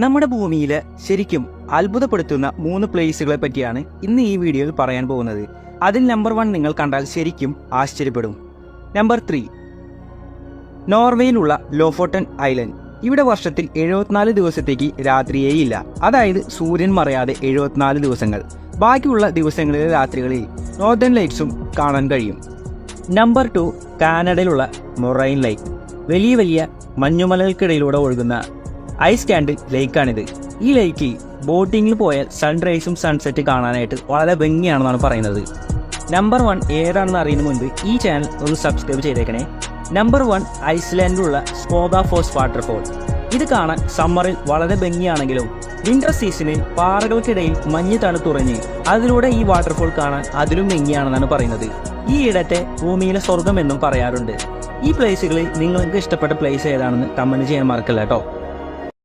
നമ്മുടെ ഭൂമിയിലെ ശരിക്കും അത്ഭുതപ്പെടുത്തുന്ന 3 പ്ലേസുകളെ പറ്റിയാണ് ഇന്ന് ഈ വീഡിയോയിൽ പറയാൻ പോകുന്നത്. അതിൽ നമ്പർ 1 നിങ്ങൾ കണ്ടാൽ ശരിക്കും ആശ്ചര്യപ്പെടും. നമ്പർ 3, നോർവേയിലുള്ള ലോഫോട്ടൻ ഐലൻഡ്. ഇവിടെ വർഷത്തിൽ 74 ദിവസത്തേക്ക് രാത്രിയേ ഇല്ല. അതായത് സൂര്യൻ മറയാതെ 74 ദിവസങ്ങൾ. ബാക്കിയുള്ള ദിവസങ്ങളിലെ രാത്രികളിൽ നോർത്തേൺ ലൈറ്റ്സും കാണാൻ കഴിയും. Number 2, കാനഡയിലുള്ള Moraine lake. വലിയ വലിയ മഞ്ഞുമലകൾക്കിടയിലൂടെ ഒഴുകുന്ന ഐസ് കാൻഡിൽ ലേക്കാണിത്. ഈ ലേക്കിൽ ബോട്ടിങ്ങിൽ പോയാൽ സൺറൈസും സൺസെറ്റ് കാണാനായിട്ട് വളരെ ഭംഗിയാണെന്നാണ് പറയുന്നത്. നമ്പർ 1 ഏതാണെന്ന് അറിയുന്ന മുൻപ് ഈ ചാനൽ ഒന്ന് സബ്സ്ക്രൈബ് ചെയ്തേക്കണേ. നമ്പർ 1, ഐസ്ലാൻഡിലുള്ള സ്കോഗാഫോസ് വാട്ടർഫോൾ. ഇത് കാണാൻ സമ്മറിൽ വളരെ ഭംഗിയാണെങ്കിലും വിന്റർ സീസണിൽ പാറകൾക്കിടയിൽ മഞ്ഞ് തണുത്തുറഞ്ഞ് അതിലൂടെ ഈ വാട്ടർഫോൾ കാണാൻ അതിലും ഭംഗിയാണെന്നാണ് പറയുന്നത്. ഈ ഇടത്തെ ഭൂമിയിലെ സ്വർഗം എന്നും പറയാറുണ്ട്. ഈ പ്ലേസുകളിൽ നിങ്ങൾക്ക് ഇഷ്ടപ്പെട്ട പ്ലേസ് ഏതാണെന്ന് കമന്റ് ചെയ്യാൻ മറക്കല്ല കേട്ടോ.